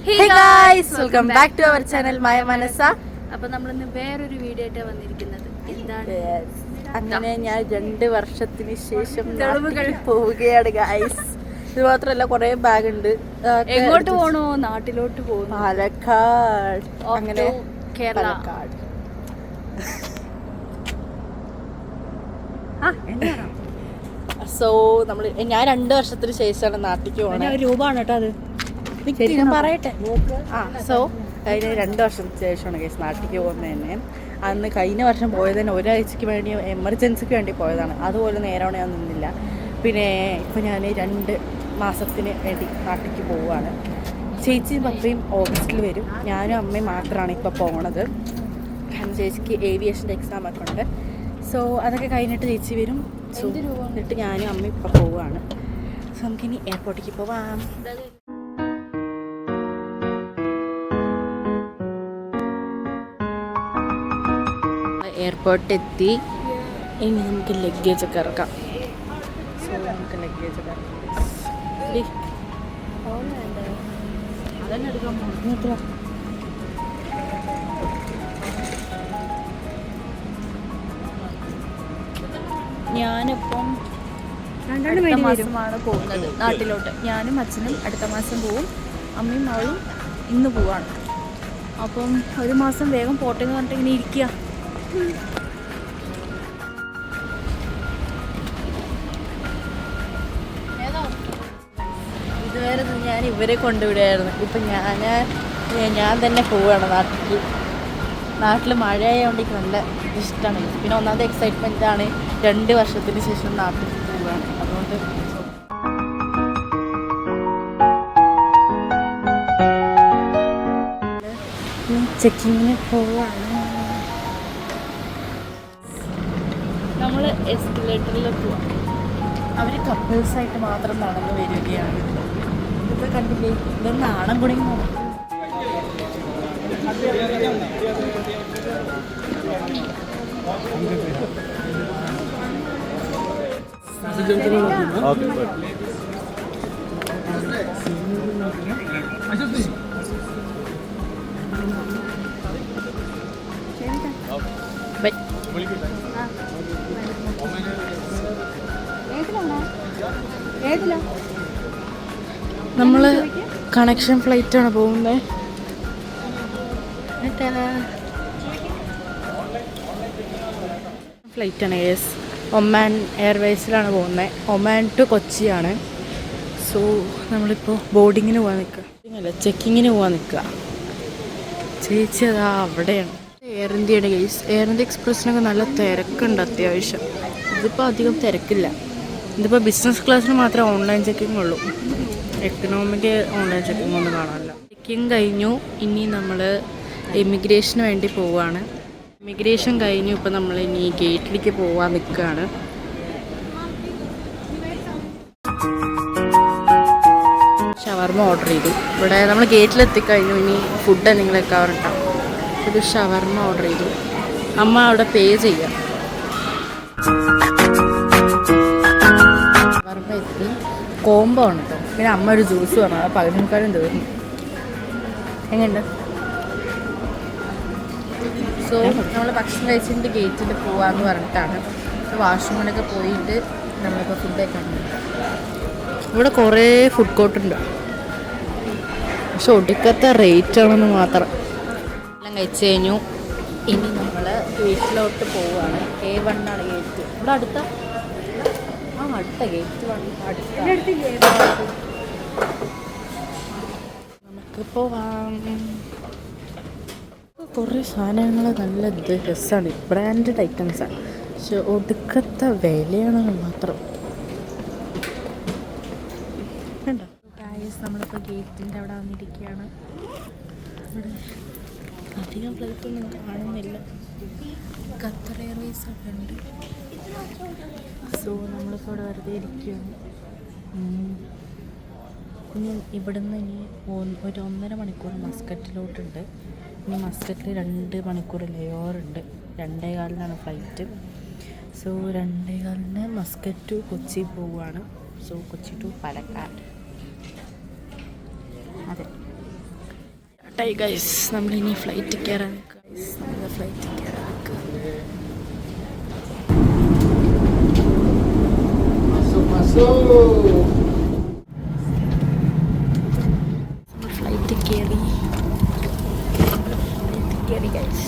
Hey guys, welcome back to our channel Maya Manasa. അപ്പോൾ നമ്മൾ ഇന്ന് വേറൊരു വീഡിയോ ആയിട്ടാണ് വന്നിരിക്കുന്നത്. എന്താണ്? അങ്ങനെ ഞാൻ 2 വർഷത്തിന് ശേഷം പോവുകയാണ് ഗൈസ്. ഇത് മാത്രമല്ല കുറേ ബാഗ് ഉണ്ട്. എങ്ങോട്ട് പോകണോ? നാട്ടിലോട്ട് പോകുന്നു. പാലക്കാട്. അങ്ങനെ കേരള. സോ ഞാൻ 2 വർഷത്തിന് ശേഷമാണ് നാട്ടിലേക്ക് പോകുന്നത്. രൂപമാണ് കേട്ടോ അത്. ഞാൻ പറയട്ടെ. സോ കഴിഞ്ഞ 2 വർഷത്തിന് ശേഷമാണ് കേസ് നാട്ടിലേക്ക് പോകുന്നത് തന്നെ. അന്ന് കഴിഞ്ഞ വർഷം പോയത് തന്നെ ഒരാഴ്ചക്ക് വേണ്ടി എമർജൻസിക്ക് വേണ്ടി പോയതാണ്. അതുപോലെ നേരമാണ് ഞാൻ നിന്നില്ല. പിന്നെ ഇപ്പോൾ ഞാൻ 2 മാസത്തിന് വേണ്ടി നാട്ടിലേക്ക് പോവുകയാണ്. ചേച്ചിയും പപ്പയും ഓഗസ്റ്റിൽ വരും. ഞാനും അമ്മയും മാത്രമാണ് ഇപ്പോൾ പോകണത്. കാരണം ചേച്ചിക്ക് ഏവിയേഷൻ്റെ എക്സാം ഒക്കെ ഉണ്ട്. സോ അതൊക്കെ കഴിഞ്ഞിട്ട് ചേച്ചി വരും. സോ എന്നിട്ട് ഞാനും അമ്മയും ഇപ്പോൾ പോവുകയാണ്. സോ നമുക്കിനി എയർപോർട്ടിലേക്ക് പോവാം. എയർപോർട്ട് എത്തി. ഇനി നമുക്ക് ലഗേജ് ഒക്കെ ഇറക്കാം. സോ നമുക്ക് ലഗേജ് ഒക്കെ ഇറക്കാം. അതന്നെ എടുക്കാൻ പോകുന്നു. ഞാനിപ്പം 2 മാസമാണ് പോകുന്നത് നാട്ടിലോട്ട്. ഞാനും അച്ഛനും അടുത്ത മാസം പോവും. അമ്മയും അവളും ഇന്ന് പോവാണ്. അപ്പം 1 മാസം വേഗം പോട്ടെ എന്ന് പറഞ്ഞിട്ട് ഇങ്ങനെ ഇരിക്കുക. ഇതുവരെ ഞാൻ ഇവരെ കൊണ്ടുവിടുകയായിരുന്നു. ഇപ്പം ഞാൻ തന്നെ പോവുകയാണ് നാട്ടിൽ. നാട്ടിൽ മഴയായതുകൊണ്ട് എനിക്ക് നല്ല ഇഷ്ടമാണ്. പിന്നെ ഒന്നാമത്തെ എക്സൈറ്റ്മെൻ്റ് ആണ്. 2 വർഷത്തിന് ശേഷം നാട്ടിൽ പോവുകയാണ്. അതുകൊണ്ട് ചെക്കിങ്ങിന് പോവുകയാണ്. നമ്മൾ എസ്കലേറ്ററിൽ പോവാം. അവർ കപ്പിൾസായിട്ട് മാത്രം നടന്നു വരികയാണ്. ഇതൊക്കെ കണ്ടില്ലേ? ഇതൊരു നാണം കുടുങ്ങി നോക്കും. നമ്മൾ കണക്ഷൻ ഫ്ലൈറ്റാണ് പോകുന്നത്. ഫ്ലൈറ്റാണ്. യെസ്, ഒമാൻ എയർവേസിലാണ് പോകുന്നത്. Oman to കൊച്ചിയാണ്. സോ നമ്മളിപ്പോൾ ബോർഡിങ്ങിന് പോകാൻ നിൽക്കുക. അല്ല, ചെക്കിങ്ങിന് പോകാൻ നിൽക്കുക. ചേച്ചി അതാ അവിടെയാണ്. എയർ ഇന്ത്യയുടെ കേസ്. എയർ ഇന്ത്യ എക്സ്പ്രസ്സിനൊക്കെ നല്ല തിരക്കുണ്ട് അത്യാവശ്യം. ഇതിപ്പോൾ അധികം തിരക്കില്ല. ഇതിപ്പോൾ ബിസിനസ് ക്ലാസ്സിന് മാത്രമേ ഓൺലൈൻ ചെക്കിംഗ് ഉള്ളൂ. എക്കണോമിക്ക് ഓൺലൈൻ ചെക്കിംഗ് ഒന്നും കാണാനില്ല. ചെക്കിങ് കഴിഞ്ഞു. ഇനി നമ്മൾ ഇമിഗ്രേഷന് വേണ്ടി പോവുകയാണ്. ഇമിഗ്രേഷൻ കഴിഞ്ഞു. ഇപ്പോൾ നമ്മൾ ഇനി ഗേറ്റിലേക്ക് പോകാൻ നിൽക്കുകയാണ്. ഷവർമ ഓർഡർ ചെയ്തു. ഇവിടെ നമ്മൾ ഗേറ്റിലെത്തിക്കഴിഞ്ഞു. ഇനി ഫുഡ് എന്തെങ്കിലുമൊക്കെ അവരുണ്ടാവും. ഒരു ഷവർമ ഓർഡർ ചെയ്തു. അമ്മ അവിടെ പേ ചെയ്യാം. ഷവർമ എത്തി. കോംബോ ആണ് കേട്ടോ. പിന്നെ അമ്മ ഒരു ജ്യൂസ് പറഞ്ഞു. അത് 15 തീർന്നു. എങ്ങനെയുണ്ട്? സോ നമ്മൾ ഭക്ഷണം കഴിച്ചിട്ട് ഗേറ്റിൽ പോകാമെന്ന് പറഞ്ഞിട്ടാണ്. വാഷ്റൂമിലൊക്കെ പോയിട്ട് നമ്മളിപ്പോൾ ഫുഡ് കഴിക്കാൻ. ഇവിടെ കുറേ ഫുഡ് കോർട്ടുണ്ട്. പക്ഷെ ഒടുക്കത്തെ റേറ്റ് ആണെന്ന് മാത്രം. എല്ലാം കഴിച്ച് കഴിഞ്ഞു. ഇനി നമ്മൾ വീട്ടിലോട്ട് പോവുകയാണ്. A1 ആണ് ഗേറ്റ്. ഇവിടെ അടുത്ത ഗേറ്റ് 1 നമുക്ക് പോവാം. കുറേ സാധനങ്ങൾ നല്ല രസമാണ്. ബ്രാൻഡഡ് ഐറ്റംസാണ്. പക്ഷെ ഒടുക്കത്തെ വിലയാണെന്ന് മാത്രം. കണ്ടോ ഗായ്സ്, നമ്മളിപ്പോൾ ഗേറ്റിൻ്റെ അവിടെ വന്നിരിക്കുകയാണ്. ഇവിടെ അധികം ഫ്ലൈറ്റൊന്നും കാണുന്നില്ല. ഖത്തർ എയർവേസ് ഒക്കെ ഉണ്ട്. സോ നമ്മളിപ്പോൾ ഇവിടെ വെറുതെ ഇരിക്കുകയാണ്. ഇനി ഇവിടുന്ന് ഇനി ഒരു 1.5 മണിക്കൂർ മസ്കറ്റിലോട്ടുണ്ട്. ഇനി മസ്കറ്റിൽ 2 മണിക്കൂർ ലേയോറുണ്ട്. 2:15 flight. So 2:15 Muscat to Kochi പോവുകയാണ്. So Kochi to Palakkad. അതെ, ലേറ്റായി ഗൈസ്. നമ്മളിനി ഫ്ലൈറ്റ് കയറാൻ നിൽക്കുക ഗൈസ്. നമ്മൾ ഫ്ലൈറ്റ് കയറാൻ നിൽക്കുക. ഫ്ലൈറ്റ് കയറി ഗൈസ്.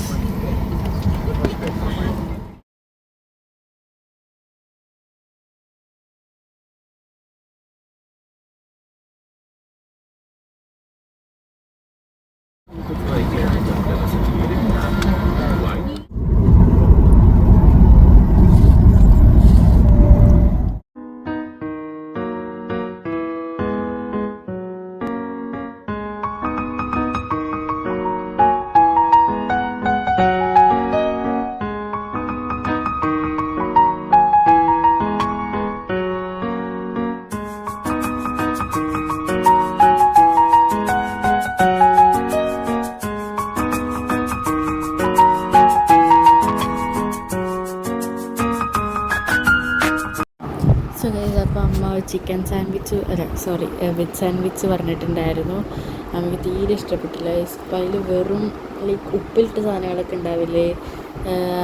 സോ ഗൈസ്, അപ്പോൾ അമ്മ ചിക്കൻ സാൻഡ്വിച്ച് വെജ് സാൻഡ്വിച്ച് പറഞ്ഞിട്ടുണ്ടായിരുന്നു. നമുക്ക് തീരെ ഇഷ്ടപ്പെട്ടില്ല. അപ്പോൾ അതിൽ വെറും ലൈക്ക് ഉപ്പിലിട്ട സാധനങ്ങളൊക്കെ ഉണ്ടാവില്ലേ,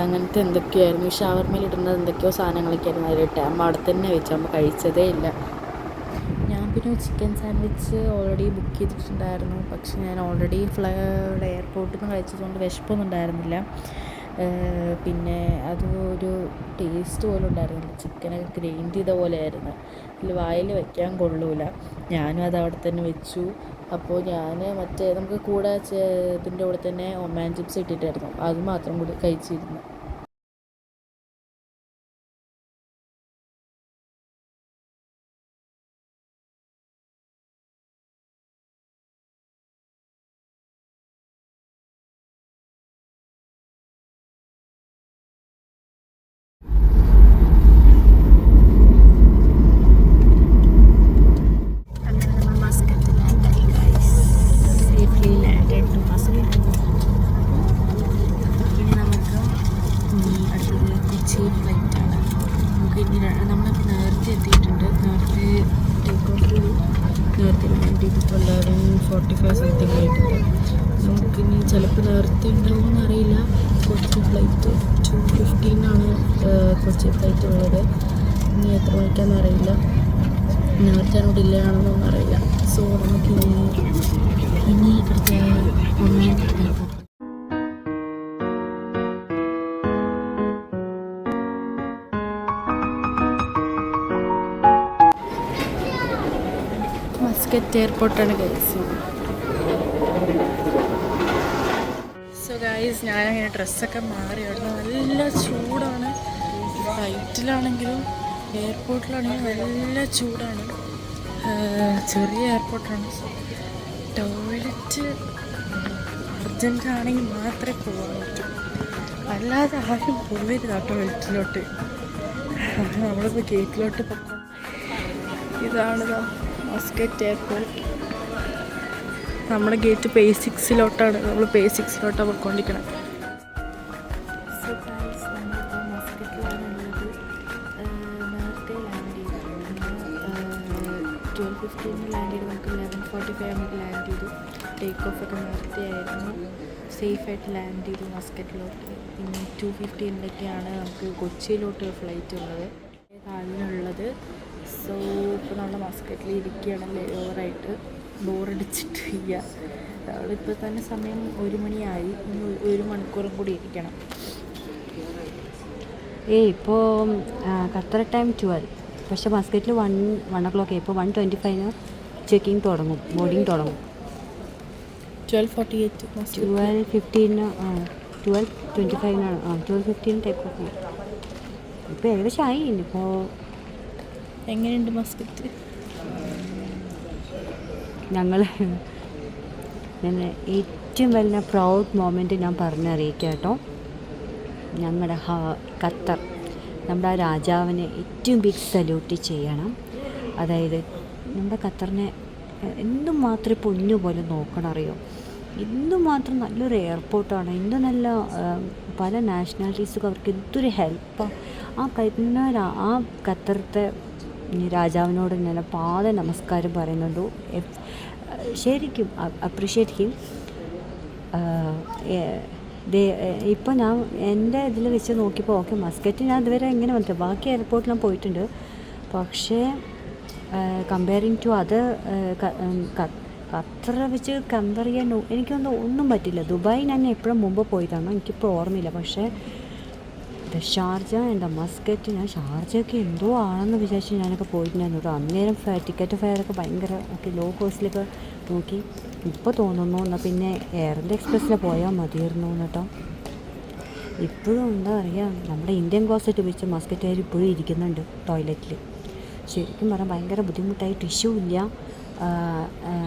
അങ്ങനത്തെ എന്തൊക്കെയായിരുന്നു. ഷവർമയിലിടുന്നത് എന്തൊക്കെയോ സാധനങ്ങളൊക്കെ ആയിരുന്നു അതിലിട്ട്. അമ്മ അവിടെ തന്നെ വെച്ചു, അമ്മ കഴിച്ചതേ ഇല്ല. ഞാൻ പിന്നെ ചിക്കൻ സാൻഡ്വിച്ച് ഓൾറെഡി ബുക്ക് ചെയ്തിട്ടുണ്ടായിരുന്നു. പക്ഷെ ഞാൻ ഓൾറെഡി എയർപോർട്ടിൽ നിന്ന് കഴിച്ചതുകൊണ്ട് വിശപ്പൊന്നും ഉണ്ടായിരുന്നില്ല. പിന്നെ അത് ഒരു ടേസ്റ്റ് പോലും ഉണ്ടായിരുന്നില്ല. ചിക്കനൊക്കെ ഗ്രൈൻഡ് ചെയ്ത പോലെ ആയിരുന്നു. അതിൽ വായിൽ വയ്ക്കാൻ കൊള്ളൂല. ഞാനും അത് അവിടെ തന്നെ വെച്ചു. അപ്പോൾ ഞാൻ മറ്റേ നമുക്ക് കൂടെ ഇതിൻ്റെ കൂടെ തന്നെ ഒമാൻ ചിപ്സ് ഇട്ടിട്ടായിരുന്നു, അത് മാത്രം കൂടി കഴിച്ചിരുന്നു. നമ്മളൊക്കെ നേരത്തെ എത്തിയിട്ടുണ്ട്. നേരത്തെ ടേക്ക് ഓഫ് നേരത്തെ ലാൻഡ് ചെയ്തിപ്പോൾ 11:45 സംതിങ് ആയിട്ടുണ്ട്. നമുക്കിനി ചിലപ്പോൾ നേരത്തെ ഉണ്ടാവുമെന്ന് അറിയില്ല. കൊച്ചി ഫ്ലൈറ്റ് 2:15 കൊച്ചി ഫ്ലൈറ്റ് ഉള്ളത്. ഇനി എത്ര മണിക്കാണെന്ന് അറിയില്ല. നേരത്തെ ആണോ ഡിലേ ആണോന്നൊന്നും അറിയില്ല. സോ നമുക്ക് ഇനി ഒമാൻ എയർപോർട്ട് മസ്കറ്റ് എയർപോർട്ടാണ് ഗൈസ്. സോ ഗൈസ്, ഞാനങ്ങനെ ഡ്രസ്സൊക്കെ മാറി. അവിടെ നല്ല ചൂടാണ്. ഫ്ലൈറ്റിലാണെങ്കിലും എയർപോർട്ടിലാണെങ്കിലും നല്ല ചൂടാണ്. ചെറിയ എയർപോർട്ടാണ്. ടോയ്ലറ്റ് അർജൻറ്റ് ആണെങ്കിൽ മാത്രമേ പോകാൻ പറ്റൂ, അല്ലാതെ ആരും പോകരുത് ആ ടോയ്ലറ്റിലോട്ട്. നമ്മളിപ്പോൾ ഗേറ്റിലോട്ട് പോകാം. ഇതാണിതാ മസ്കറ്റ് എയർപോർട്ട്. നമ്മുടെ ഗേറ്റ് Phase 6 നമ്മൾ Phase 6 പോയിക്കൊണ്ടിരിക്കണം. സോ ഗൈസ്, നമ്മളിപ്പോൾ മസ്കറ്റിലാണുള്ളത്. നേരത്തെ ലാൻഡ് ചെയ്തു. 12:15 ലാൻഡ് ചെയ്തു. നമുക്ക് 11:45 നമുക്ക് ലാൻഡ് ചെയ്തു. ടേക്ക് ഓഫ് ഒക്കെ നേരത്തെ ആയിരുന്നു. സേഫായിട്ട് ലാൻഡ് ചെയ്തു മസ്കറ്റിലോട്ട്. പിന്നെ 2:15 നമുക്ക് കൊച്ചിയിലോട്ട് ഫ്ലൈറ്റ് ഉള്ളത്, കാലിനുള്ളത്. സോ ഇപ്പോൾ നമ്മൾ മസ്കറ്റിൽ ഇരിക്കുകയാണ്. ലേവറായിട്ട് ബോറടിച്ചിട്ട് വയ്യ. ഇപ്പോൾ തന്നെ സമയം 1 മണിയായി. ഇനി 1 മണിക്കൂറും കൂടി ഇരിക്കണം. ഇപ്പോൾ ഖത്തർ ടൈം 12, പക്ഷേ മസ്കറ്റിൽ 1 o'clock. ഇപ്പോൾ 1:25 ചെക്കിങ് തുടങ്ങും, ബോർഡിങ് തുടങ്ങും. 12:48 12:15 12:25 12:15 ടേക്ക് ഓഫ് ചെയ്യും. ഇപ്പോൾ ഏകദേശം ആയി. ഇപ്പോൾ എങ്ങനെയുണ്ട് മസ്കറ്റ്? ഞാൻ ഏറ്റവും വലിയ പ്രൗഡ് മൊമെൻറ്റ് ഞാൻ പറഞ്ഞറിയിക്കാം കേട്ടോ. ഞങ്ങളുടെ ഖത്തർ, നമ്മുടെ ആ രാജാവിനെ ഏറ്റവും ബിഗ് സല്യൂട്ട് ചെയ്യണം. അതായത് നമ്മുടെ ഖത്തറിനെ എന്തുമാത്രം പൊന്നുപോലെ നോക്കണം അറിയോ. എന്തുമാത്രം നല്ലൊരു എയർപോർട്ടാണ്. എന്ത് നല്ല പല നാഷണാലിറ്റീസൊക്കെ അവർക്ക് എന്തൊരു ഹെൽപ്പാണ്. ആ ഖത്തറത്തെ രാജാവിനോട് ഞാൻ നമസ്കാരം പറയുന്നുണ്ട്. ശരിക്കും അപ്രീഷിയേറ്റ് ചെയ്യും. ഇപ്പോൾ ഞാൻ എൻ്റെ ഇതിൽ വെച്ച് നോക്കിയപ്പോൾ ഓക്കെ മസ്കറ്റ് ഞാൻ ഇതുവരെ എങ്ങനെ വന്നിട്ട് ബാക്കി എയർപോർട്ടിൽ ഞാൻ പോയിട്ടുണ്ട്. പക്ഷേ കമ്പയറിങ് ടു അത് ഖത്തർ വെച്ച് കമ്പയർ ചെയ്യാൻ ഒന്നും പറ്റില്ല. ദുബായ് ഞാൻ എപ്പോഴും മുമ്പ് പോയതാണ്, എനിക്കിപ്പോൾ ഓർമ്മയില്ല. പക്ഷേ ഷാർജ എൻ്റെ മസ്കറ്റ്, ഞാൻ ഷാർജയൊക്കെ എന്തോ ആണെന്ന് വിചാരിച്ച് ഞാനൊക്കെ പോയിട്ടുണ്ടായിരുന്നു കേട്ടോ. അന്നേരം ടിക്കറ്റ് ഫെയറൊക്കെ ഭയങ്കര ഓക്കെ ലോ കോസ്റ്റിലൊക്കെ നോക്കി. ഇപ്പോൾ തോന്നുന്നു എന്നാൽ പിന്നെ എയർ ഇന്ത്യ എക്സ്പ്രസ്സിൽ പോയാൽ മതിയായിരുന്നു കേട്ടോ. ഇപ്പോഴും എന്താ പറയുക, നമ്മുടെ ഇന്ത്യൻ ക്ലോസറ്റ് വെച്ച് മസ്കറ്റുകാർ ഇപ്പോഴും ഇരിക്കുന്നുണ്ട് ടോയ്ലറ്റിൽ. ശരിക്കും പറഞ്ഞാൽ ഭയങ്കര ബുദ്ധിമുട്ടായി. ടിഷ്യൂ ഇല്ല,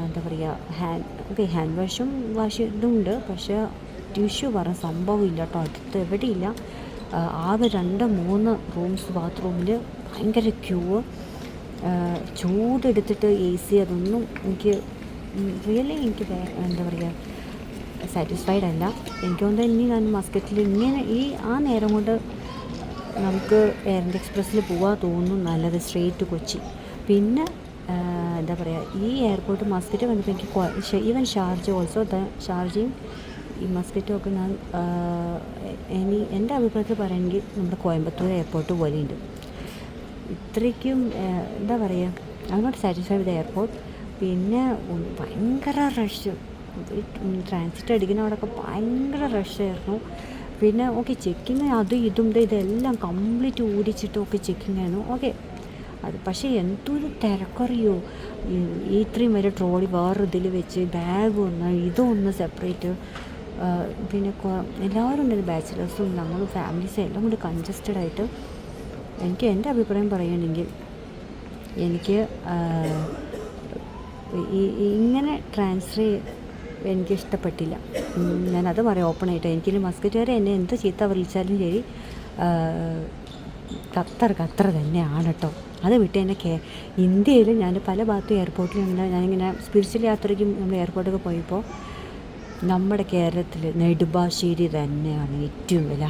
എന്താ പറയുക ഹാൻഡ് വാഷ് ഇതുണ്ട്, പക്ഷേ ടിഷ്യൂ പറഞ്ഞ സംഭവം ഇല്ല കേട്ടോ. അടുത്ത് എവിടെയില്ല. ആകെ 2-3 റൂംസ് ബാത്റൂമിൽ ഭയങ്കര ക്യൂ. ചൂടെടുത്തിട്ട് AC അതൊന്നും എനിക്ക് റിയലി എനിക്ക് എന്താ പറയുക സാറ്റിസ്ഫൈഡ് അല്ല. എനിക്ക് തോന്നുന്നത് ഇനി ഞാൻ മസ്കറ്റിൽ ഇങ്ങനെ ആ നേരം കൊണ്ട് നമുക്ക് എയർ ഇന്ത്യ എക്സ്പ്രസ്സിൽ പോകാൻ തോന്നുന്നു നല്ലത്, സ്ട്രേറ്റ് കൊച്ചി. പിന്നെ എന്താ പറയുക ഈ എയർപോർട്ട് മസ്കറ്റ് വന്നപ്പോൾ എനിക്ക് ഈവൻ ഷാർജ ഓൾസോ ഷാർജയും ഈ മസ്കറ്റും ഒക്കെ ഞാൻ എൻ്റെ അഭിപ്രായത്തിൽ പറയുകയാണെങ്കിൽ നമ്മുടെ കോയമ്പത്തൂർ എയർപോർട്ട് പോലെയുണ്ട്. ഇത്രയ്ക്കും എന്താ പറയുക I not satisfied with airport. പിന്നെ ഭയങ്കര റഷ്, ട്രാൻസിറ്റ് അടിക്കുന്ന അവിടെയൊക്കെ ഭയങ്കര റഷായിരുന്നു. പിന്നെ ഓക്കെ ചെക്കിങ് അതും ഇതെല്ലാം കംപ്ലീറ്റ് ഓടിച്ചിട്ടൊക്കെ ചെക്കിങ് ആയിരുന്നു ഓക്കെ. അത് പക്ഷേ എന്തൊരു തിരക്കറിയോ, ഇത്രയും വരെ ട്രോളി വേറെ ഇതിൽ വെച്ച് ബാഗ് ഇതൊന്ന് സെപ്പറേറ്റ്. പിന്നെ എല്ലാവരും ഉണ്ടായിരുന്നു, ബാച്ചിലേഴ്സും ഞങ്ങളും ഫാമിലീസും എല്ലാം കൂടി കൺജസ്റ്റഡ് ആയിട്ട്. എനിക്ക് എൻ്റെ അഭിപ്രായം പറയുകയാണെങ്കിൽ എനിക്ക് ഇങ്ങനെ ട്രാൻസ്ഫർ എനിക്ക് ഇഷ്ടപ്പെട്ടില്ല. ഞാനത് പറയാം ഓപ്പണായിട്ട്. എനിക്ക് മസ്കറ്റുകാരെ എന്നെ എന്ത് ചീത്ത വിളിച്ചാലും ശരി ഖത്തർ തന്നെയാണ് കേട്ടോ. അത് വിട്ട് എന്നെ ഇന്ത്യയിൽ ഞാൻ പല ഭാഗത്തും എയർപോർട്ടിൽ ഞാനിങ്ങനെ സ്പിരിച്വൽ യാത്രയ്ക്ക് നമ്മൾ എയർപോർട്ടൊക്കെ പോയപ്പോൾ നമ്മുടെ കേരളത്തിൽ നെടുമ്പാശ്ശേരി തന്നെയാണ് ഏറ്റവും വലിയ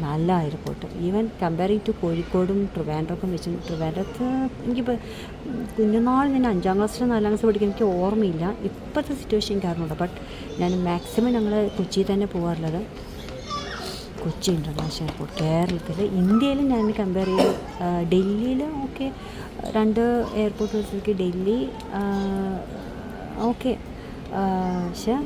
നല്ല എയർപോർട്ട്. ഈവൻ കമ്പയറിങ് ടു കോഴിക്കോടും ട്രിവാൻഡ്രമൊക്കെ വെച്ച് ട്രിവാൻഡ്രത്ത് എനിക്കിപ്പോൾ കുഞ്ഞുനാൾ ഞാൻ 5ാം ക്ലാസ്സിലോ 4ാം ക്ലാസ്സിൽ പഠിക്കാൻ എനിക്ക് ഓർമ്മയില്ല ഇപ്പോഴത്തെ സിറ്റുവേഷൻ കാരണമുണ്ട്. ബട്ട് ഞാൻ മാക്സിമം ഞങ്ങൾ കൊച്ചി തന്നെ പോകാറുള്ളത്. കൊച്ചി ഇൻ്റർനാഷണൽ എയർപോർട്ട് കേരളത്തിൽ ഇന്ത്യയിൽ ഞാൻ കമ്പയർ ചെയ്ത് ഡൽഹിയിൽ ഓക്കെ 2 എയർപോർട്ട് വെച്ചിട്ട് ഡൽഹി ഓക്കെ. പക്ഷേ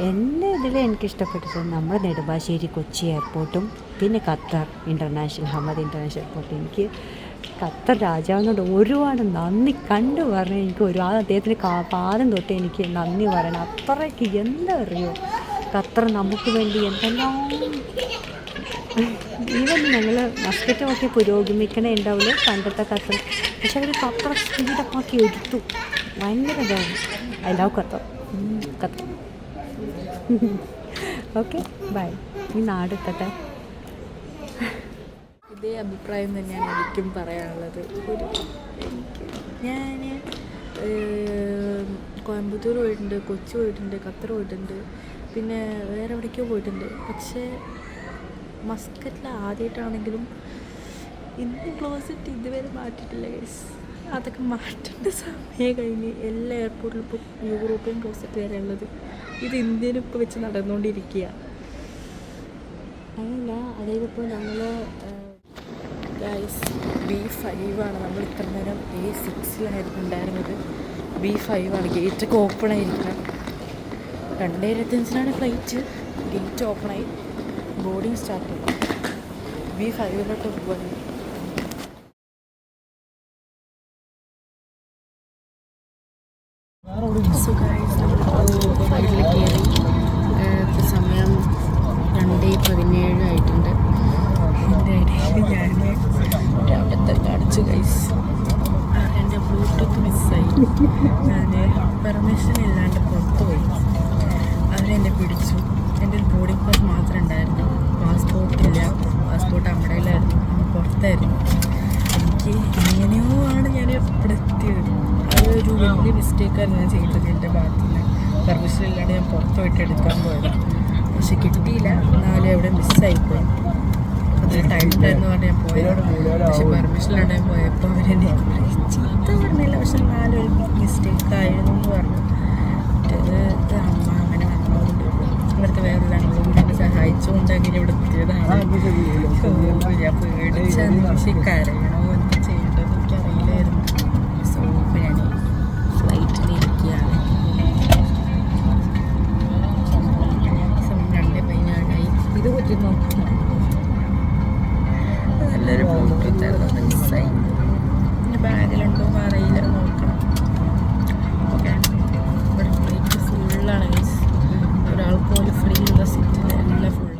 എൻ്റെ ഇതിൽ എനിക്കിഷ്ടപ്പെട്ടത് നമ്മുടെ നെടുമ്പാശ്ശേരി കൊച്ചി എയർപോർട്ടും പിന്നെ Qatar international Hamad international airport. എനിക്ക് ഖത്തർ രാജാവിനോട് ഒരുപാട് നന്ദി കണ്ടു പറഞ്ഞാൽ എനിക്ക് അദ്ദേഹത്തിന് പാദം തൊട്ട് എനിക്ക് നന്ദി പറയണം. അത്രയ്ക്ക് എന്താ അറിയോ ഖത്തർ നമുക്ക് വേണ്ടി എന്തെല്ലാം ഈവൻ ഞങ്ങൾ മസ്കറ്റ് നോക്കി പുരോഗമിക്കണേ ഉണ്ടാവില്ല പണ്ടത്തെ ഖത്തർ. പക്ഷെ അവർ ഖത്തർ സ്പീഡപ്പാക്കി എടുത്തു. ഭയങ്കര ഇതാണ്. I love Qatar. Okay bye. ഈ നാടെത്തട്ടെ. ഇതേ അഭിപ്രായം തന്നെയാണ് എനിക്കും പറയാനുള്ളത്. ഞാൻ കോയമ്പത്തൂർ പോയിട്ടുണ്ട്, കൊച്ചി പോയിട്ടുണ്ട്, ഖത്തർ പോയിട്ടുണ്ട്, പിന്നെ വേറെ എവിടേക്കോ പോയിട്ടുണ്ട്. പക്ഷേ മസ്കറ്റിൽ ആദ്യമായിട്ടാണെങ്കിലും ഇന്ന് ക്ലോസറ്റ് ഇതുവരെ മാറ്റിയിട്ടില്ല ഗൈസ്. അതൊക്കെ മാറ്റേണ്ട സമയം കഴിഞ്ഞ് എല്ലാ എയർപോർട്ടിലും ഇപ്പോൾ യൂറോപ്യൻ ക്ലോസറ്റ് വരെ ഉള്ളത്. ഇത് ഇന്ത്യയിലും ഇപ്പോൾ വെച്ച് നടന്നുകൊണ്ടിരിക്കുക. അതല്ല അതായത് ഇപ്പോൾ ഞങ്ങൾ ഗൈസ് B5 ആണ്. നമ്മൾ ഇത്ര നേരം A6 ഉണ്ടായിരുന്നത്. B5 ഗേറ്റൊക്കെ ഓപ്പൺ ആയിരിക്കണം. 2:25 ഫ്ലൈറ്റ്. ഗേറ്റ് ഓപ്പണായി, ബോർഡിങ് സ്റ്റാർട്ട് ചെയ്തു. B5 പോകാൻ ഫ്ലൈറ്റിൽ കയറി. ഇപ്പോൾ സമയം 2:17 ആയിട്ടുണ്ട്. എൻ്റെ ഇടയിൽ ഞാൻ രാവിലത്തെ കാണിച്ചു ഗൈസ്. എൻ്റെ ബ്ലൂടൂത്ത് മിസ്സായി. ഞാൻ പെർമിഷൻ ഇല്ലാണ്ട് പുറത്തു പോയി. അവരെന്നെ പിടിച്ചു. എൻ്റെ ഒരു ബോർഡിംഗ് പാസ് മാത്രമേ ഉണ്ടായിരുന്നു. പാസ്പോർട്ടില്ല. പാസ്പോർട്ട് അമ്മയുടെയിലായിരുന്നു, പുറത്തായിരുന്നു. എനിക്ക് എങ്ങനെയോ ആണ് ഞാൻ ഇവിടെ എത്തിയത്. അതൊരു വലിയ മിസ്റ്റേക്കായിരുന്നു ഞാൻ ചെയ്തത് എൻ്റെ ഭാഗത്തു നിന്ന്. പെർമിഷൻ ഇല്ലാണ്ട് ഞാൻ പുറത്ത് പോയിട്ട് എടുക്കാൻ പോയത്. പക്ഷെ കിട്ടിയില്ല. എന്നാലും എവിടെ മിസ്സായിപ്പോയി. അതൊരു ടൈമിലായിരുന്നു പറഞ്ഞ് ഞാൻ പോയത്. പക്ഷെ പെർമിഷൻ ഇല്ലാണ്ട് ഞാൻ പോയപ്പോൾ അവരെന്നെ ചീത്ത പറഞ്ഞില്ല. പക്ഷെ എന്നാലും ഒരു മിസ്റ്റേക്കായിരുന്നു എന്ന് പറഞ്ഞു. അത് അമ്മ അങ്ങനെ വന്നതുകൊണ്ട് പക്ഷേ കരയണോ എന്ത് ചെയ്യേണ്ടത് എനിക്കറിയില്ലായിരുന്നു. സോ ഇപ്പോൾ ഞാൻ ഫ്ലൈറ്റിലിരിക്കുകയാണ്. 2:16 ഇത് കുറ്റി നോക്കണം. നല്ലൊരു ഫോട്ടോ തരുന്നത് മിസ്സായി. എൻ്റെ ബാഗിലുണ്ടോ അറിയില്ല, നോക്കണം. ഓക്കെ, ഇവിടെ ഫ്ലൈറ്റ് ഫുള്ളാണ് ഗൈസ്. ഒരാൾക്ക് പോലും ഫ്രീ ഉള്ള സീറ്റിൽ എല്ലാം ഫുള്ളാണ്.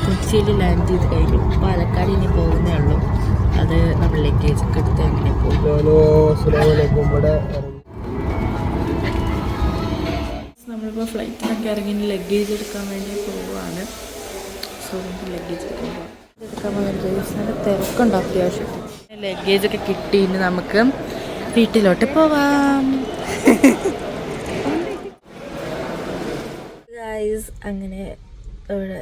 കൊച്ചിയിൽ ലാൻഡ് ചെയ്ത് കഴിഞ്ഞു. പാലക്കാട് ഇനി പോകുന്നേ ഉള്ളൂ. അത് നമ്മൾ ലഗേജ് ഒക്കെ എടുത്ത് അങ്ങനെ പോകും. നമ്മളിപ്പോൾ ഫ്ലൈറ്റിനൊക്കെ ഇറങ്ങി ലഗേജ് എടുക്കാൻ വേണ്ടി പോവുകയാണ്. സോ നമുക്ക് ലഗേജ് എടുക്കാൻ നല്ല തിരക്കുണ്ട് അത്യാവശ്യം. ലഗേജൊക്കെ കിട്ടി. ഇനി നമുക്ക് വീട്ടിലോട്ട് പോവാം. ഗൈസ്, അങ്ങനെ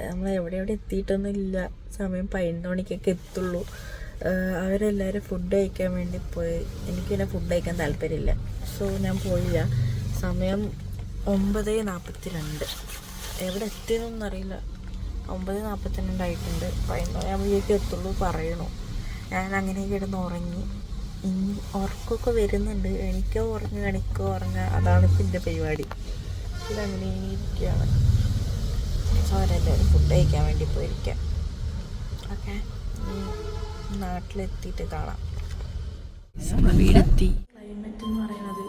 നമ്മൾ എവിടെ എത്തിയിട്ടൊന്നും ഇല്ല. സമയം 11 മണിക്കൊക്കെ എത്തുള്ളൂ. അവരെല്ലാവരും ഫുഡ് കഴിക്കാൻ വേണ്ടി പോയി. എനിക്ക് പിന്നെ ഫുഡ് കഴിക്കാൻ താല്പര്യമില്ല. സോ ഞാൻ പോയില്ല. സമയം 9:42. എവിടെ എത്തിയെന്നൊന്നും അറിയില്ല. 9:42 ആയിട്ടുണ്ട്. 11 മണിയാകുമ്പോഴേക്കും എത്തുള്ളൂ പറയണു. ഞാൻ അങ്ങനെ കിടന്ന് ഉറങ്ങി. ഉറക്കമൊക്കെ വരുന്നുണ്ട്. എനിക്കോ ഉറങ്ങുക, അതാണ് ഇപ്പം എൻ്റെ പരിപാടി. ഇതങ്ങനെ ഇരിക്കുകയാണ്. അവരെല്ലാവരും ഫുഡ് കഴിക്കാൻ വേണ്ടി പോയിരിക്കാം. ഓക്കെ, നാട്ടിലെത്തിയിട്ട് കാണാം. വീടെത്തി. ക്ലൈമറ്റ് എന്ന് പറയുന്നത്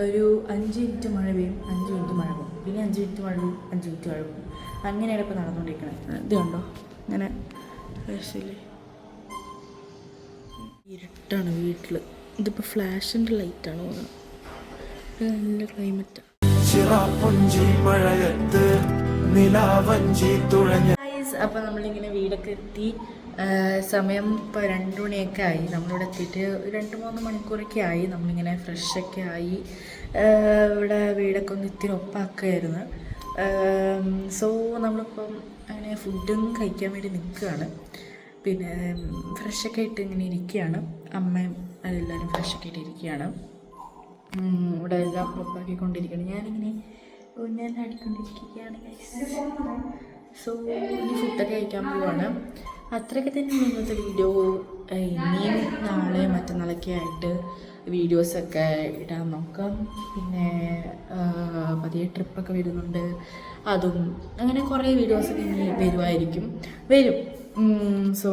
ഒരു 5 മിനിറ്റ് മഴ പെയ്യും, 5 മിനിറ്റ് മഴ പോകും, പിന്നെ 5 മിനിറ്റ് മഴ പെയ്യും, 5 മിനിറ്റ് മഴ പോകും. അങ്ങനെയാണ് ഇപ്പോൾ നടന്നുകൊണ്ടിരിക്കുന്നത്. ഇത് കണ്ടോ, ഇങ്ങനെ ഇരുട്ടാണ് വീട്ടിൽ. ഇതിപ്പോൾ ഫ്ലാഷിൻ്റെ ലൈറ്റാണ് പോകുന്നത്. നല്ല ക്ലൈമറ്റാണ്. അപ്പോൾ നമ്മളിങ്ങനെ വീടൊക്കെ എത്തി. സമയം ഇപ്പോൾ 2 മണിയൊക്കെ ആയി. നമ്മളിവിടെ എത്തിയിട്ട് 2-3 മണിക്കൂറൊക്കെ ആയി. നമ്മളിങ്ങനെ ഫ്രഷൊക്കെ ആയി ഇവിടെ വീടൊക്കെ ഒന്ന് ഇത്തിരി ഒപ്പാക്കുകയായിരുന്നു. സോ നമ്മളിപ്പം അങ്ങനെ ഫുഡും കഴിക്കാൻ വേണ്ടി നിൽക്കുകയാണ്. പിന്നെ ഫ്രഷൊക്കെ ആയിട്ട് ഇങ്ങനെ ഇരിക്കുകയാണ്. അമ്മയും അതെല്ലാവരും ഫ്രഷൊക്കെ ആയിട്ട് ഇരിക്കുകയാണ്. ഇവിടെ എല്ലാം ഒപ്പാക്കിക്കൊണ്ടിരിക്കുകയാണ്. ഞാനിങ്ങനെ ആടിക്കൊണ്ടിരിക്കുകയാണ്. സോ ഇനി ഫുഡൊക്കെ കഴിക്കാൻ പോവാണ്. അത്രയൊക്കെ തന്നെ ഇന്നത്തെ വീഡിയോ. ഇനിയും നാളെ മറ്റന്നാളൊക്കെ ആയിട്ട് വീഡിയോസൊക്കെ ഇടാൻ നോക്കാം. പിന്നെ പതിയെ ട്രിപ്പൊക്കെ വരുന്നുണ്ട്, അതും അങ്ങനെ കുറേ വീഡിയോസൊക്കെ ഇനി വരും. സോ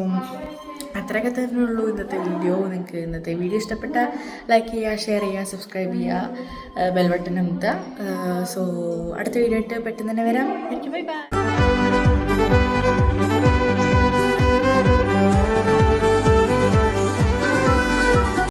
അത്രയൊക്കെ തന്നെ ഉള്ളൂ ഇന്നത്തെ വീഡിയോ. നിങ്ങൾക്ക് ഇന്നത്തെ വീഡിയോ ഇഷ്ടപ്പെട്ടാൽ ലൈക്ക് ചെയ്യുക, ഷെയർ ചെയ്യുക, സബ്സ്ക്രൈബ് ചെയ്യുക, ബെൽ ബട്ടൺ അമർത്തുക. സോ അടുത്ത വീഡിയോ ആയിട്ട് പെട്ടെന്ന് തന്നെ വരാം. Bye bye.